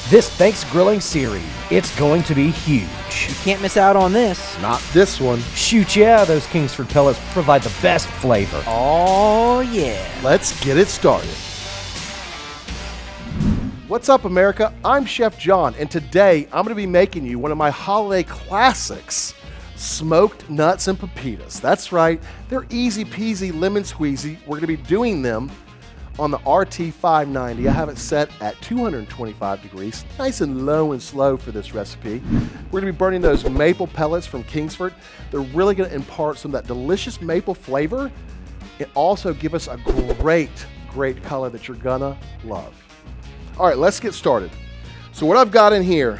This Thanksgrilling series, it's going to be huge. You can't miss out on this. Not this one. Shoot, yeah, those Kingsford Pellets provide the best flavor. Oh, yeah. Let's get it started. What's up, America? I'm Chef John, and today I'm going to be making you one of my holiday classics, smoked nuts and pepitas. That's right, they're easy peasy lemon squeezy. We're going to be doing them on the RT 590. I have it set at 225 degrees, nice and low and slow for this recipe. We're going to be burning those maple pellets from Kingsford. They're really going to impart some of that delicious maple flavor and also give us a great color that you're gonna love. All right, let's get started. So what I've got in here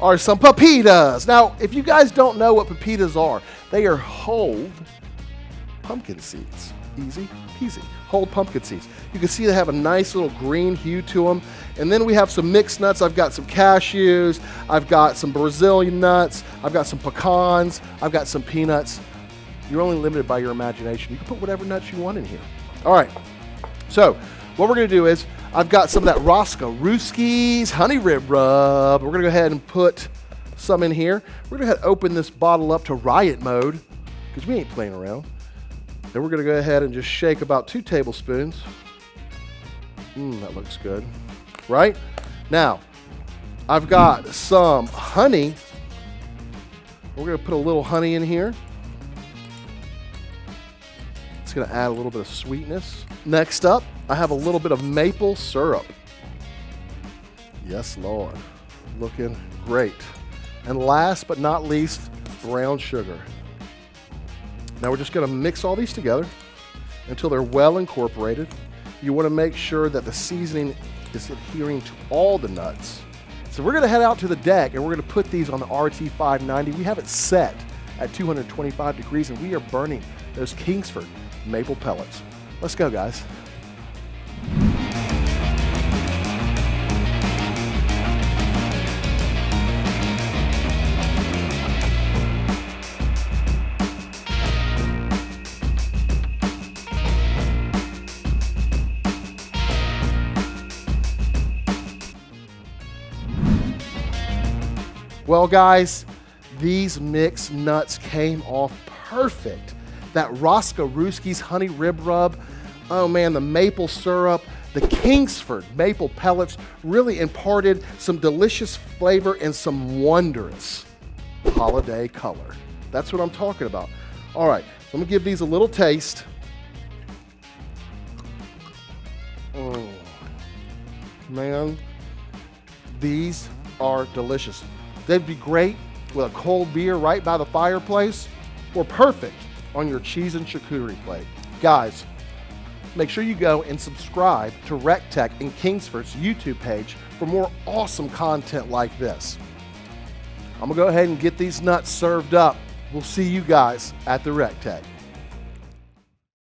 are some pepitas. Now, if you guys don't know what pepitas are, they are whole pumpkin seeds. Easy peasy, whole pumpkin seeds. You can see they have a nice little green hue to them. And then we have some mixed nuts. I've got some cashews, I've got some Brazilian nuts, I've got some pecans, I've got some peanuts. You're only limited by your imagination. You can put whatever nuts you want in here. All right, so what we're gonna do is, I've got some of that Rossarooski's honey rib rub. We're gonna go ahead and put some in here. We're gonna go ahead and open this bottle up to riot mode, because we ain't playing around. Then we're gonna go ahead and just shake about 2 tablespoons. That looks good. Right? Now, I've got some honey. We're gonna put a little honey in here. It's gonna add a little bit of sweetness. Next up, I have a little bit of maple syrup. Yes, Lord. Looking great. And last but not least, brown sugar. Now we're just gonna mix all these together until they're well incorporated. You wanna make sure that the seasoning is adhering to all the nuts. So we're gonna head out to the deck and we're gonna put these on the RT 590. We have it set at 225 degrees and we are burning those Kingsford maple pellets. Let's go, guys. Well, guys, these mixed nuts came off perfect. That Rossarooski's honey rib rub, oh man, the maple syrup, the Kingsford maple pellets really imparted some delicious flavor and some wondrous holiday color. That's what I'm talking about. All right, so I'm gonna give these a little taste. Man, these are delicious. They'd be great with a cold beer right by the fireplace, or perfect on your cheese and charcuterie plate. Guys, make sure you go and subscribe to recteq and Kingsford's YouTube page for more awesome content like this. I'm gonna go ahead and get these nuts served up. We'll see you guys at the recteq.